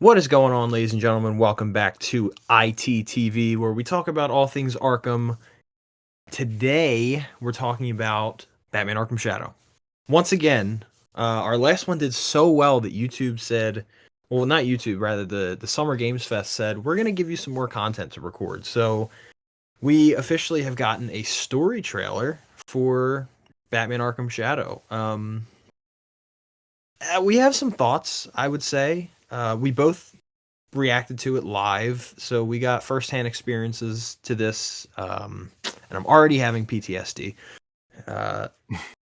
What is going on, ladies and gentlemen? Welcome back to ITTV, where we talk about all things Arkham. Today, we're talking about Batman Arkham Shadow. Once again, our last one did so well that YouTube said, well, not YouTube, rather the Summer Games Fest said, we're going to give you some more content to record. So we officially have gotten a story trailer for Batman Arkham Shadow. We have some thoughts, I would say. We both reacted to it live, so we got firsthand experiences to this, and I'm already having PTSD. Uh,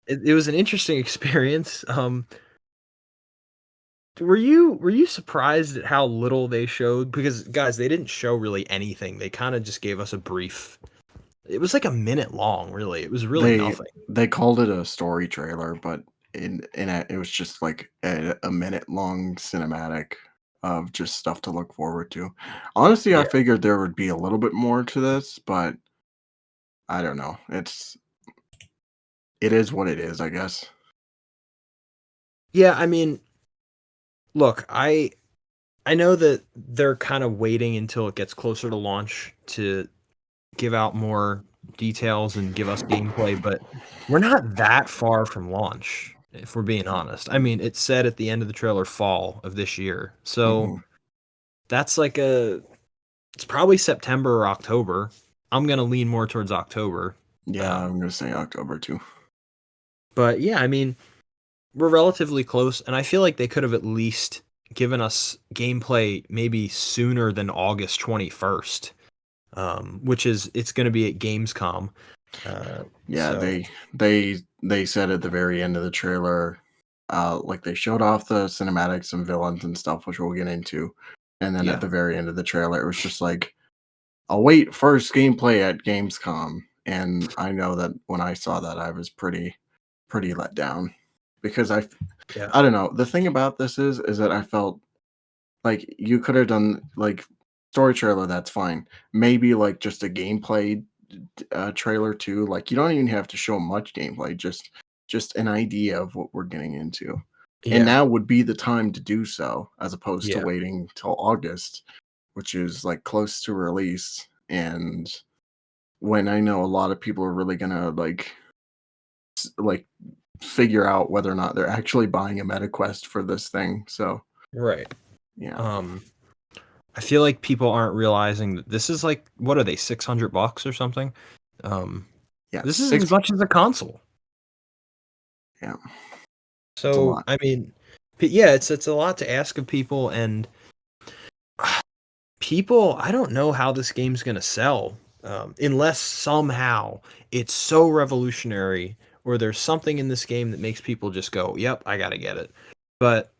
it was an interesting experience. Were you surprised at how little they showed? Because guys, they didn't show really anything. They kind of just gave us a brief. It was like a minute long, really. It was really They nothing. they called it a story trailer, but it was just like a minute long cinematic of just stuff to look forward to. Honestly, I Yeah. figured there would be a little bit more to this, but I don't know. It is what it is, I guess. Yeah, I mean, look, I know that they're kind of waiting until it gets closer to launch to give out more details and give us gameplay, but we're not that far from launch, if we're being honest. I mean, it said at the end of the trailer fall of this year. So hmm that's it's probably September or October. I'm going to lean more towards October. Yeah, I'm gonna say October too. But yeah, I mean, we're relatively close, and I feel like they could have at least given us gameplay maybe sooner than August 21st, which is it's going to be at Gamescom. Yeah, So they said at the very end of the trailer, like they showed off the cinematics and villains and stuff, which we'll get into, and then at yeah, the very end of the trailer, it was just like, await first gameplay at Gamescom. And I know that when I saw that, I was pretty let down because yeah, I don't know. The thing about this is that I felt like you could have done like story trailer. That's fine. Maybe like just a gameplay trailer too. Like you don't even have to show much gameplay. Just an idea of what we're getting into. And yeah, now would be the time to do so, as opposed to yeah. waiting till August, which is like close to release. And when I know a lot of people are really gonna like figure out whether or not they're actually buying a MetaQuest for this thing. So Right. yeah, Um, I feel like people aren't realizing that this is like, what are they, $600 or something? Um, yeah, this is as six, much as a console. yeah, it's a So, lot. I mean, yeah, it's a lot to ask of people, and people, I don't know how this game's gonna sell, unless somehow it's so revolutionary or there's something in this game that makes people just go, "Yep, I gotta get it." But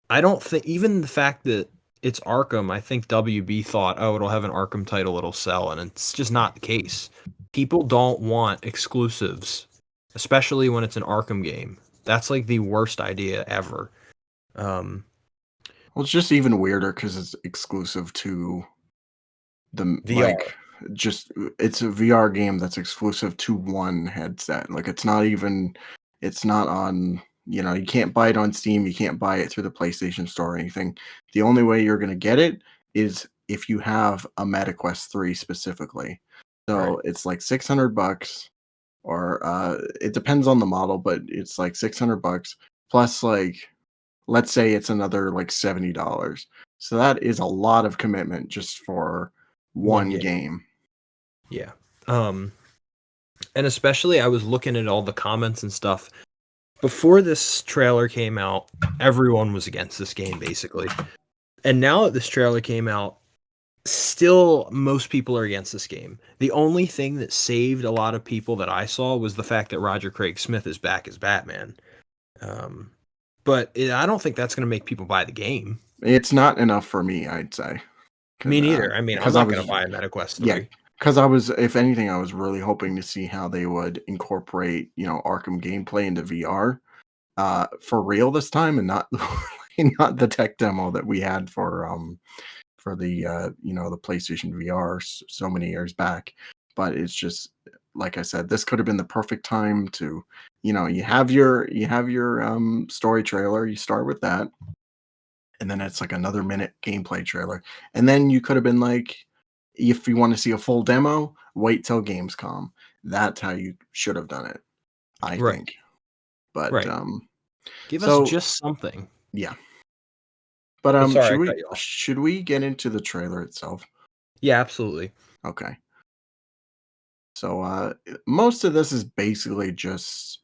I don't think even the fact that it's Arkham, I think WB thought, oh, it'll have an Arkham title, it'll sell, and it's just not the case. People don't want exclusives, especially when it's an Arkham game. That's like the worst idea ever. Um, Well, it's just even weirder because it's exclusive to the VR. just it's a VR game that's exclusive to one headset. Like it's not on, you can't buy it on Steam, you can't buy it through the PlayStation Store or anything. The only way you're going to get it is if you have a MetaQuest 3 specifically. Right. So it's like $600 or it depends on the model, but it's like $600 plus like let's say it's another like $70. So that is a lot of commitment just for One one game. game. Yeah. Um, and especially I was looking at all the comments and stuff. Before this trailer came out, everyone was against this game basically. And now that this trailer came out, still most people are against this game. The only thing that saved a lot of people that I saw was the fact that Roger Craig Smith is back as Batman. Um, but I don't think that's going to make people buy the game. It's not enough for me, I'd say, Me because neither. I mean, I'm because I not going to was buy a MetaQuest yeah, 3. because I was, if anything, I was really hoping to see how they would incorporate Arkham gameplay into VR for real this time, and not not the tech demo that we had for the the PlayStation VR so many years back. But it's just like I said, this could have been the perfect time to, you have your story trailer. You start with that, and then it's like another minute gameplay trailer. And then you could have been like, if you want to see a full demo, wait till Gamescom. That's how you should have done it, I Right. think. But Right. Give us so just something. yeah. But But sorry, should I we cut you off. get into the trailer itself? Yeah, absolutely. Okay. So most of this is basically just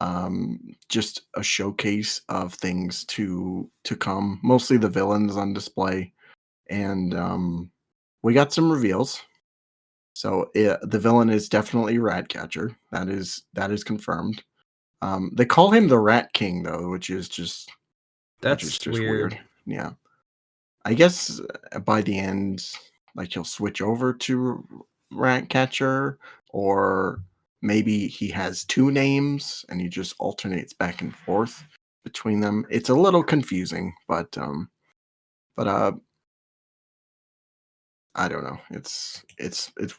a showcase of things to come. Mostly the villains on display, and we got some reveals. So the villain is definitely Ratcatcher. That is confirmed. They call him the Rat King though, which is That's just weird. weird. Yeah, I guess by the end, like he'll switch over to Ratcatcher, or maybe he has two names and he just alternates back and forth between them. It's a little confusing, but I don't know. It's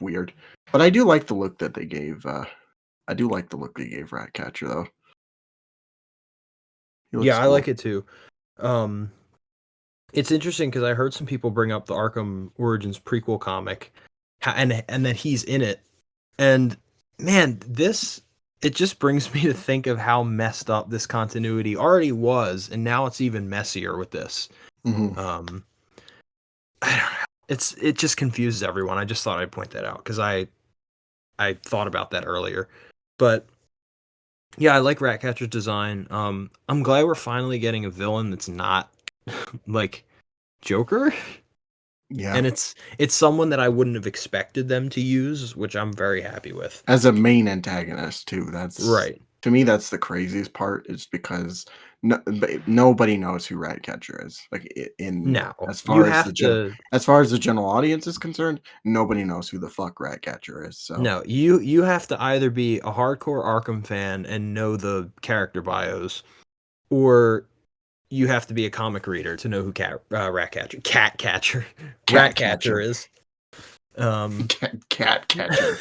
weird, but I do like the look that they gave. I do like the look they gave Ratcatcher though. He looks Yeah, I cool. like it too. Um, it's interesting because I heard some people bring up the Arkham Origins prequel comic, and that he's in it. And man, this it just brings me to think of how messed up this continuity already was, and now it's even messier with this. Hmm. Um, I don't know. It just confuses everyone. I just thought I'd point that out because I thought about that earlier. But yeah, I like Ratcatcher's design. I'm glad we're finally getting a villain that's not like Joker, Yeah, and it's someone that I wouldn't have expected them to use, which I'm very happy with. as a main antagonist too. That's Right. to me that's the craziest part. Is because nobody knows who Ratcatcher is. Like in Now, as you far as have to as far as the general audience is concerned, nobody knows who the fuck Ratcatcher is. So no, you have to either be a hardcore Arkham fan and know the character bios, or you have to be a comic reader to know who cat catcher, cat rat catcher catcher, is. Um, cat catcher.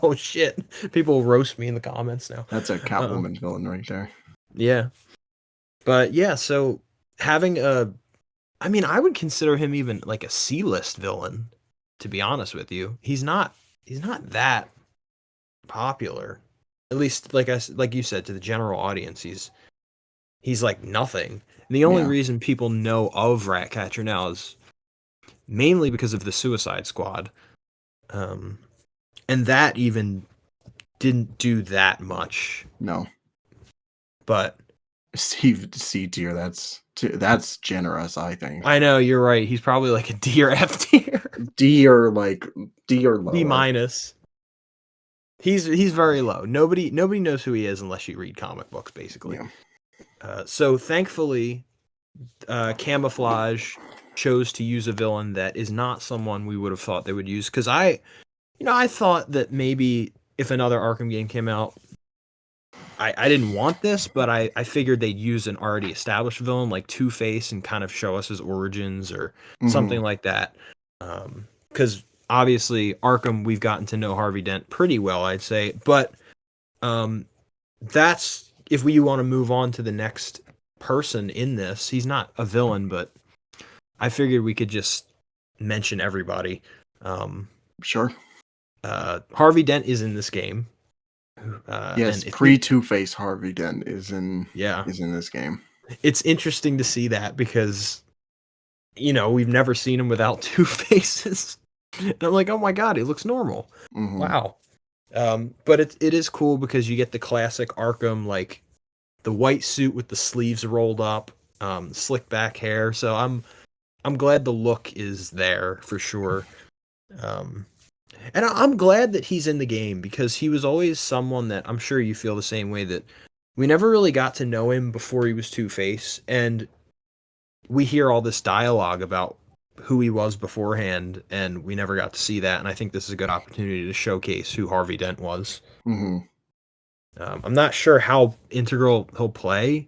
oh shit, people roast me in the comments now. That's a Um, Catwoman villain right there. yeah, but yeah, so having I mean, I would consider him even like a C-list villain. To be honest with you, he's not that popular. At least, like you said, to the general audience, he's like nothing. And the only Yeah. reason people know of Ratcatcher now is mainly because of the Suicide Squad, um, and that even didn't do that much. No. But Steve C tier. That's generous. I think I know you're right. He's probably like a D or F tier, D or D or D lower. minus. He's very low. Nobody knows who he is unless you read comic books, basically. Yeah. So thankfully, Camouflage chose to use a villain that is not someone we would have thought they would use. Because I thought that maybe if another Arkham game came out, I didn't want this, but I figured they'd use an already established villain like Two-Face and kind of show us his origins or Hmm. something like that. Because obviously Arkham, we've gotten to know Harvey Dent pretty well, I'd say. But um, that's if we want to move on to the next person in this. He's not a villain, but I figured we could just mention everybody. Um, Sure. Harvey Dent is in this game, Yes. and Pre Two-Face Harvey Dent yeah, is in this game. it's interesting to see that because we've never seen him without two faces, and I'm like, oh my god, he looks normal. Hmm. Wow. But it is cool because you get the classic Arkham, like the white suit with the sleeves rolled up, slick back hair. So I'm glad the look is there for sure. Um, and I'm glad that he's in the game because he was always someone that I'm sure you feel the same way, that we never really got to know him before he was Two-Face, and we hear all this dialogue about who he was beforehand, and we never got to see that. And I think this is a good opportunity to showcase who Harvey Dent was. Hmm. I'm not sure how integral he'll play.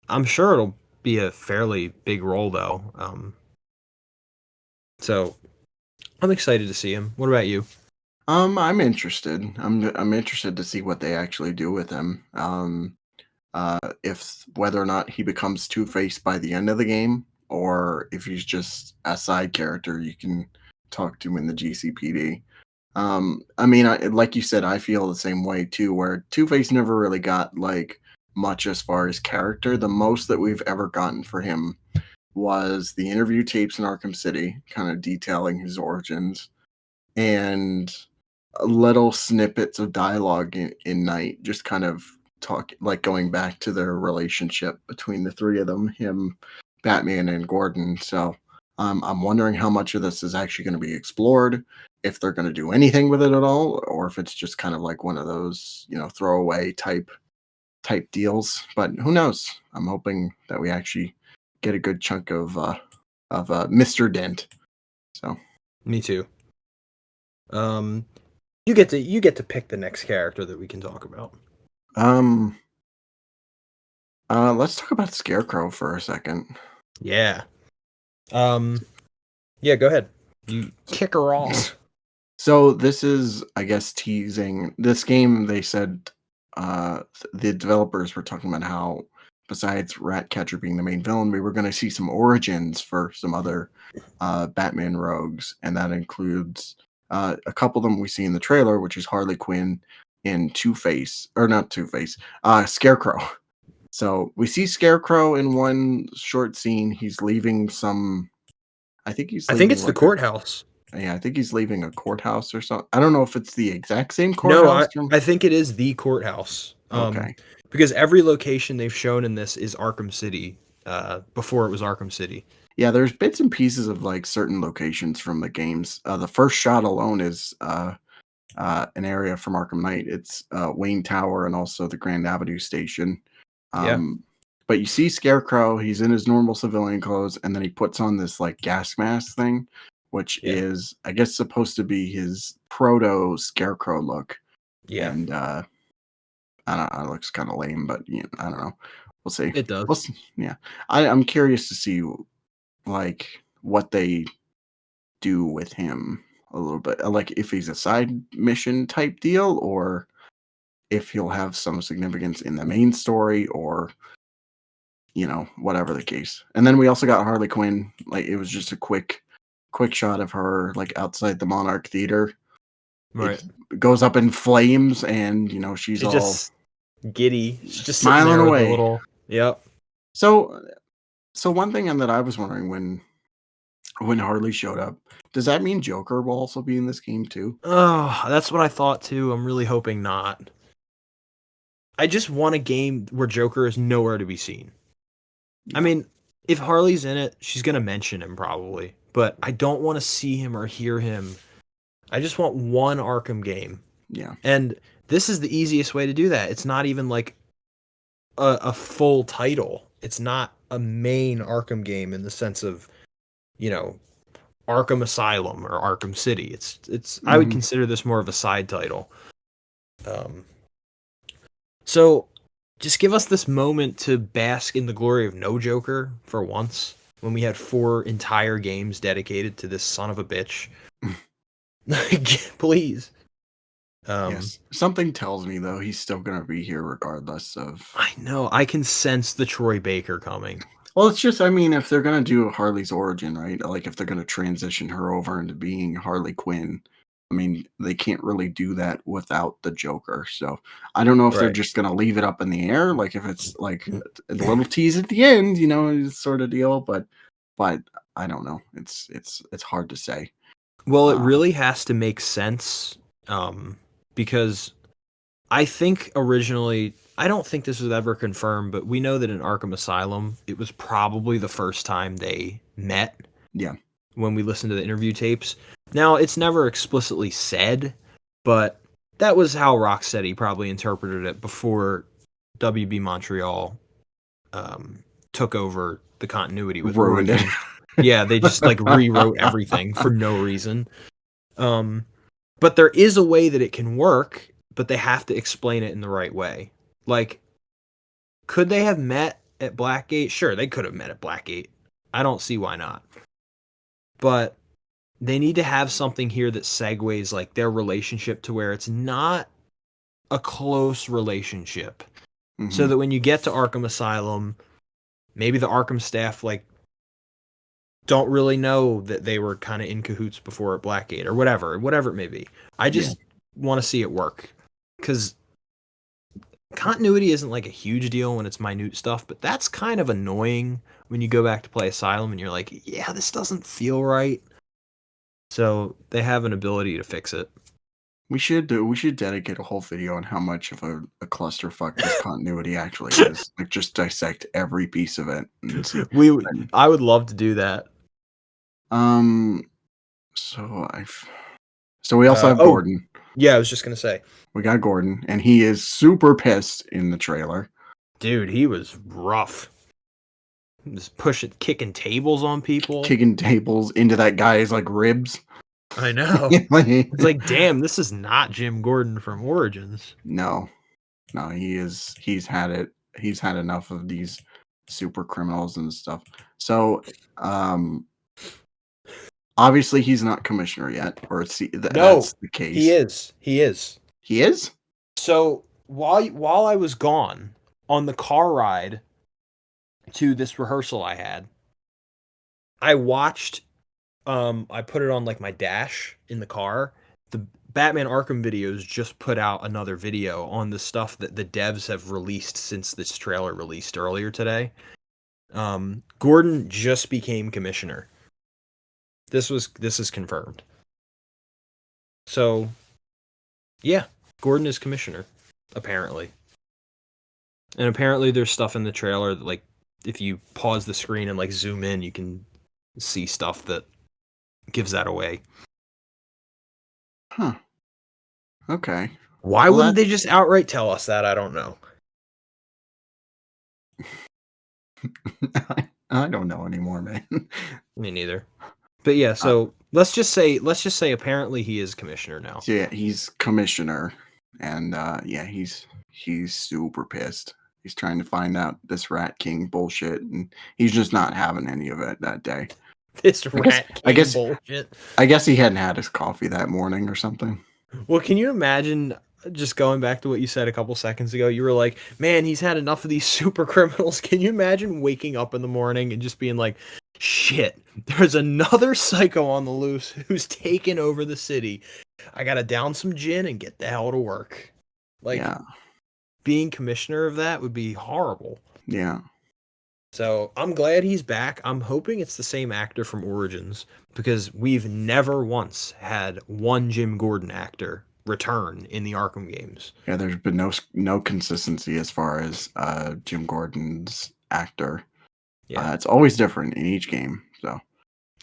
I'm sure it'll be a fairly big role though. So I'm excited to see him. What about you? I'm interested. I'm interested to see what they actually do with him. if whether or not he becomes Two-Face by the end of the game, or if he's just a side character you can talk to in the GCPD. I mean, like you said, I feel the same way too. Where Two-Face never really got like much as far as character. The most that we've ever gotten for him was the interview tapes in Arkham City, kind of detailing his origins, and little snippets of dialogue in Night, just kind of talk, like going back to their relationship between the three of them, him, Batman, and Gordon. So I'm wondering how much of this is actually going to be explored, if they're going to do anything with it at all, or if it's just kind of like one of those, throwaway type deals. But who knows? I'm hoping that we actually get a good chunk of Mr. Dent. So Me too. You get to pick the next character that we can talk about. um let's talk about Scarecrow for a second. Yeah. Yeah, go ahead. You kick her off. So this is, I guess, teasing this game. They said the developers were talking about how, besides Ratcatcher being the main villain, we were going to see some origins for some other Batman rogues, and that includes a couple of them we see in the trailer, which is Harley Quinn and Two-Face, or not Two-Face, Scarecrow. So we see Scarecrow in one short scene. He's leaving some. I think he's I think leaving it's the like courthouse. yeah, I think he's leaving a courthouse or something. I don't know if it's the exact same No, courthouse from. I think it is the courthouse. Okay. Because every location they've shown in this is Arkham City. Before it was Arkham City. Yeah, there's bits and pieces of like certain locations from the games. The first shot alone is an area from Arkham Knight. It's Wayne Tower and also the Grand Avenue station. Yeah, Um, but you see Scarecrow, he's in his normal civilian clothes, and then he puts on this like gas mask thing, which yeah, is, I guess, supposed to be his proto Scarecrow look. yeah. And I don't know, it looks kind of lame, but I don't know. We'll see. It does. We'll see. Yeah, I'm curious to see like what they do with him a little bit, like if he's a side mission type deal, or if he'll have some significance in the main story, or whatever the case. And then we also got Harley Quinn. Like it was just a quick shot of her like outside the Monarch Theater. It Right. goes up in flames, and she's She's all just giddy. She's just sitting smiling there with a away. little. Yep. So one thing that I was wondering when Harley showed up, does that mean Joker will also be in this game too? Oh, that's what I thought too. I'm really hoping not. I just want a game where Joker is nowhere to be seen. I mean, if Harley's in it, she's gonna mention him probably, but I don't want to see him or hear him. I just want one Arkham game, Yeah. and this is the easiest way to do that. It's not even like a full title. It's not a main Arkham game in the sense of, you know, Arkham Asylum or Arkham City. It's I would Mhm. consider this more of a side title. Um, so just give us this moment to bask in the glory of no Joker for once, when we had 4 entire games dedicated to this son of a bitch. Like, please. Yes. Something tells me though he's still gonna be here regardless of. I know, I can sense the Troy Baker coming. Well, it's just, I mean, if they're gonna do Harley's origin, right? Like if they're gonna transition her over into being Harley Quinn, I mean, they can't really do that without the Joker. So I don't know if they're Right. just gonna leave it up in the air, like if it's like a little tease at the end, sort of deal. But I don't know. It's hard to say. Well, it Uh, really has to make sense, because I think originally, I don't think this was ever confirmed, but we know that in Arkham Asylum, it was probably the first time they met yeah. when we listened to the interview tapes. Now, it's never explicitly said, but that was how Rocksteady probably interpreted it before WB Montreal took over the continuity with Ruined it. Origins. Yeah, they just like rewrote everything for no reason. But there is a way that it can work, but they have to explain it in the right way. Like, could they have met at Blackgate? Sure, they could have met at Blackgate. I don't see why not. But they need to have something here that segues like their relationship to where it's not a close relationship. so that when you get to Arkham Asylum, maybe the Arkham staff like don't really know that they were kind of in cahoots before at Blackgate or whatever it may be. I Yeah. just want to see it work because continuity isn't like a huge deal when it's minute stuff, but that's kind of annoying when you go back to play Asylum and you're like, yeah, this doesn't feel right. So they have an ability to fix it. We should dedicate a whole video on how much of a clusterfuck this continuity actually is. Like, just dissect every piece of it and see. I would love to do that. So we also have Gordon. Yeah, I was just gonna say. We got Gordon, and he is super pissed in the trailer. Dude, he was rough. Just kicking tables on people. Kicking tables into that guy's like ribs. I know. It's like, damn, this is not Jim Gordon from Origins. No, he's had it. He's had enough of these super criminals and stuff. So, obviously he's not commissioner yet, or that's the case. He is. He is. He is? So while I was gone on the car ride to this rehearsal I had, I watched I put it on like my dash in the car. The Batman Arkham videos just put out another video on the stuff that the devs have released since this trailer released earlier today. Gordon just became commissioner. This is confirmed. So, yeah, Gordon is commissioner, apparently. And apparently there's stuff in the trailer that, like, if you pause the screen and, like, zoom in, you can see stuff that gives that away. Huh. Okay. Why wouldn't they just outright tell us that? I don't know. I don't know anymore, man. Me neither. But yeah, so let's just say apparently he is commissioner now. So yeah, he's commissioner, and yeah, he's super pissed. He's trying to find out this Rat King bullshit, and he's just not having any of it that day. This Rat King bullshit. I guess he hadn't had his coffee that morning or something. Well, can you imagine, just going back to what you said a couple seconds ago, you were like, man, he's had enough of these super criminals. Can you imagine waking up in the morning and just being like, shit, there's another psycho on the loose who's taken over the city. I gotta down some gin and get the hell to work. Like, yeah. Being commissioner of that would be horrible. Yeah. So I'm glad he's back. I'm hoping it's the same actor from Origins, because we've never once had one Jim Gordon actor return in the Arkham games. Yeah, there's been no consistency as far as Jim Gordon's actor. Yeah, it's always different in each game. So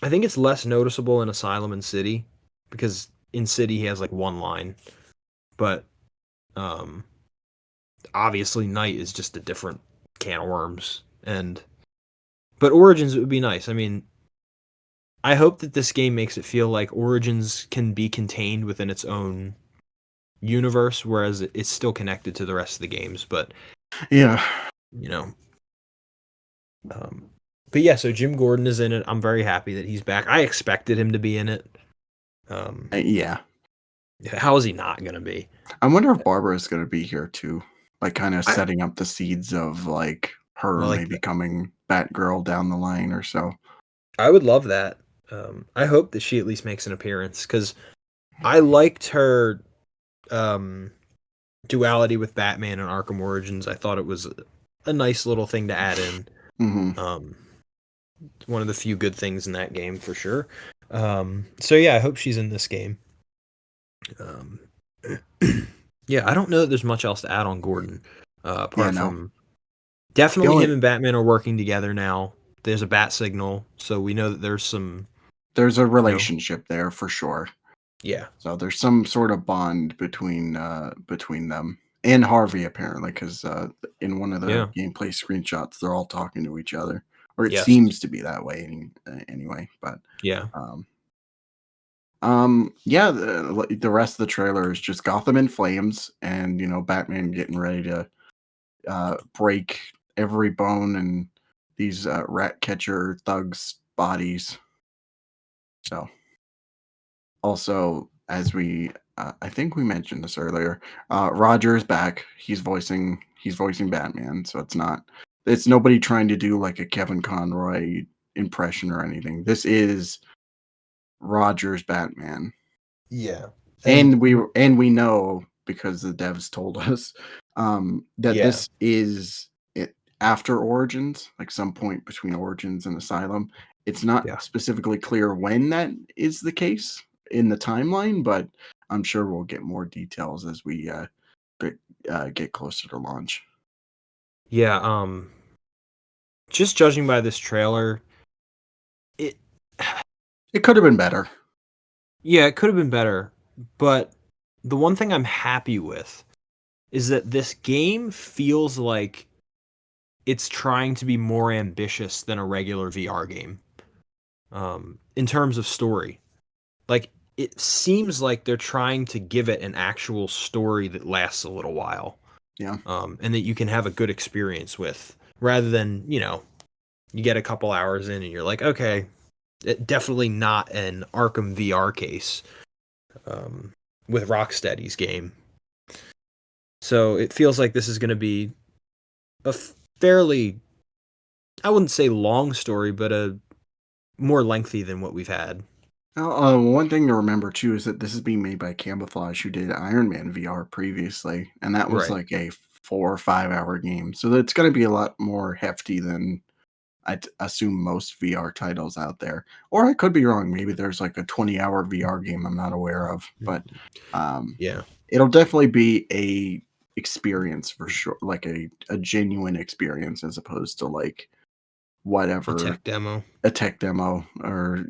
I think it's less noticeable in Asylum and City, because in City he has like one line, but obviously Night is just a different can of worms. But Origins, it would be nice. I mean, I hope that this game makes it feel like Origins can be contained within its own universe, whereas it's still connected to the rest of the games. But yeah, you know. But yeah, so Jim Gordon is in it. I'm very happy that he's back. I expected him to be in it. Yeah. How is he not going to be? I wonder if Barbara is going to be here too, like kind of setting up the seeds of like her maybe becoming Batgirl down the line or so. I would love that. I hope that she at least makes an appearance, because I liked her duality with Batman and Arkham Origins. I thought it was a nice little thing to add in. Mm-hmm. One of the few good things in that game for sure. So yeah, I hope she's in this game. Yeah, I don't know that there's much else to add on Gordon. Apart from definitely him and Batman are working together now. There's a bat signal, so we know that there's a relationship there for sure. Yeah. So there's some sort of bond between them and Harvey, apparently, because in one of the gameplay screenshots, they're all talking to each other, or it seems to be that way anyway. But yeah. The rest of the trailer is just Gotham in flames, and Batman getting ready to break every bone in these rat catcher thugs' bodies. So, also as I think we mentioned this earlier. Roger is back. He's voicing Batman, so it's nobody trying to do like a Kevin Conroy impression or anything. This is Roger's Batman. Yeah. And And we know because the devs told us that yeah. this is it after Origins, like some point between Origins and Asylum. It's not Yeah. specifically clear when that is the case in the timeline, but I'm sure we'll get more details as we get closer to launch. Yeah, just judging by this trailer, it It could have been better. yeah, it could have been better, but the one thing I'm happy with is that this game feels like it's trying to be more ambitious than a regular VR game. In terms of story. Like it seems like they're trying to give it an actual story that lasts a little while. Yeah. And that you can have a good experience with rather than, you get a couple hours in and you're like, okay, definitely not an Arkham VR case with Rocksteady's game. So it feels like this is going to be a fairly, I wouldn't say long story, but a more lengthy than what we've had. One thing to remember too is that this is being made by Camouflage, who did Iron Man VR previously, and that was Right. like a 4 or 5 hour game. So it's going to be a lot more hefty than assume most VR titles out there. Or I could be wrong. Maybe there's like a 20-hour VR game I'm not aware of, but um, Yeah. it'll definitely be a experience for sure, like a genuine experience as opposed to like A whatever tech demo. a tech demo or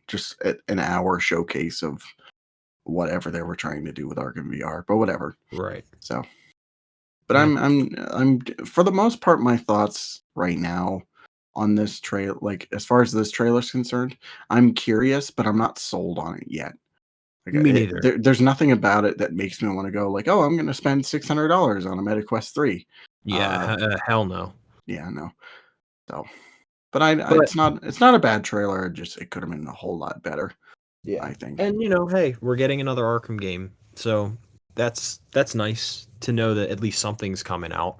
just an hour showcase of whatever they were trying to do with Arkham VR, but whatever. Right. So, but Yeah. I'm for the most part, my thoughts right now on this trail, like as far as this trailer's concerned, I'm curious, but I'm not sold on it yet. Like Me neither. there's nothing about it that makes me want to go like, oh, I'm going to spend $600 on a MetaQuest 3. Yeah. Hell no. Yeah, no. So, but I But it's not a bad trailer. It could have been a whole lot better, yeah. I think. And hey, we're getting another Arkham game. So that's nice to know that at least something's coming out.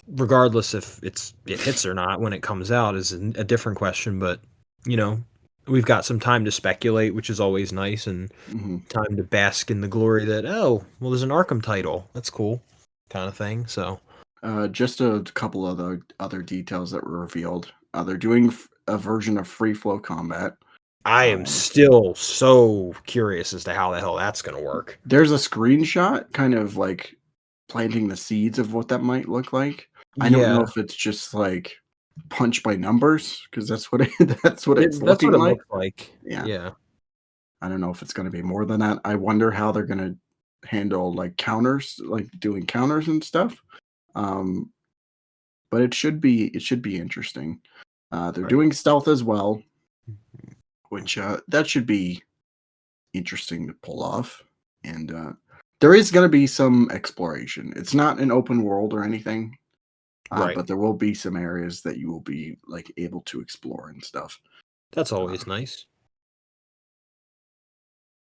Regardless if it hits or not when it comes out is a different question, but you know, we've got some time to speculate, which is always nice, and hmm time to bask in the glory that, oh, well, there's an Arkham title. That's cool, kind of thing. So Just a couple of the other details that were revealed. They're doing a version of free flow combat. I am Um, still so curious as to how the hell that's gonna work. there's a screenshot kind of like planting the seeds of what that might look like. I don't know Yeah, if it's just like punch by numbers because that's what that's what it's that's what looking it like. looks like. Yeah, Yeah, I don't know if it's going to be more than that. I wonder how they're going to handle like counters, like doing counters and stuff. Um, but it should be interesting. They're right. doing stealth as well, which that should be interesting to pull off. And there is going to be some exploration. It's not an open world or anything, Right. but there will be some areas that you will be like able to explore and stuff. That's always Um, nice.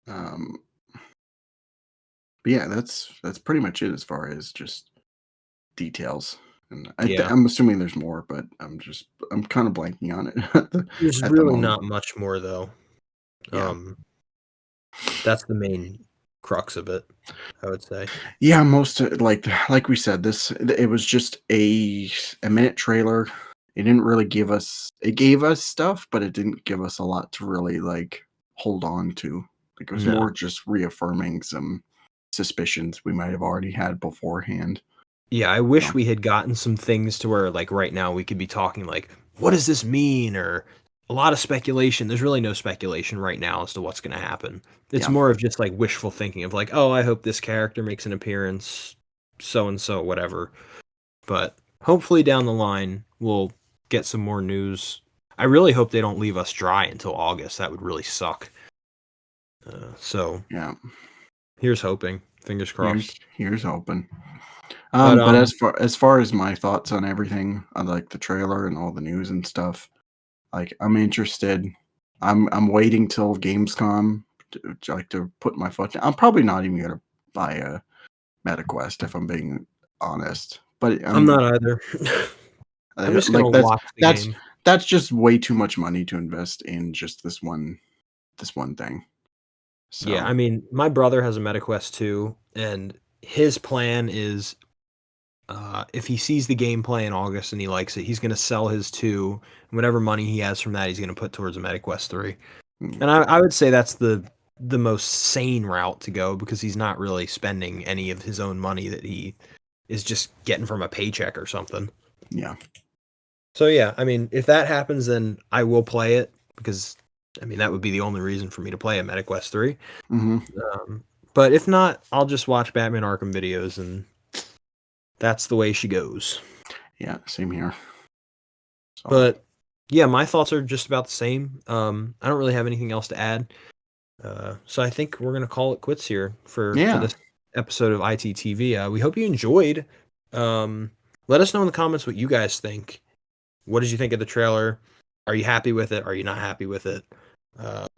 um, but yeah, that's pretty much it as far as just details. And Yeah. I'm assuming there's more, but I'm kind of blanking on it There's at the really moment. not much more though. Yeah. Um, that's the main crux of it, I would say. Yeah, most like we said, it was just a minute trailer. It didn't really give us it gave us stuff, but it didn't give us a lot to really like hold on to. Like it was No. more just reaffirming some suspicions we might have already had beforehand. Yeah, I So wish we had gotten some things to where, like, right now we could be talking like, "What does this mean?" Or a lot of speculation. There's really no speculation right now as to what's gonna happen. It's yeah, more of just, like, wishful thinking of like, "Oh, I hope this character makes an appearance, so and so, whatever." But hopefully down the line, we'll get some more news. I really hope they don't leave us dry until August. That would really suck. So yeah. here's hoping. Fingers Here's crossed. here's hoping. But But as far as my thoughts on everything, on like the trailer and all the news and stuff, like I'm interested. I'm waiting till Gamescom to put my foot down. I'm probably not even gonna buy a MetaQuest if I'm being honest. But I'm not either. I'm just gonna like watch the game. that's just way too much money to invest in just this one thing. Yeah, So I mean, my brother has a MetaQuest 2, and his plan is, if he sees the gameplay in August and he likes it, he's gonna sell his 2, and whatever money he has from that, he's gonna put towards a MetaQuest 3. mm, And I would say that's the most sane route to go because he's not really spending any of his own money that he is just getting from a paycheck or something. yeah. So yeah, I mean, if that happens, then I will play it because I mean that would be the only reason for me to play a MetaQuest 3. Hmm. But if not, I'll just watch Batman Arkham videos, and that's the way she goes. Yeah, same here. So But yeah, my thoughts are just about the same. I don't really have anything else to add. So I think we're gonna call it quits here for yeah. this episode of ITTV. We hope you enjoyed. Let us know in the comments what you guys think. What did you think of the trailer? Are you happy with it? Are you not happy with it?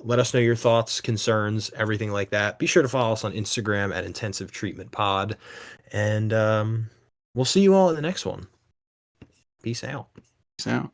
Let us know your thoughts, concerns, everything like that. Be sure to follow us on Instagram at Intensive Treatment Pod, and we'll see you all in the next one. Peace out. Peace out.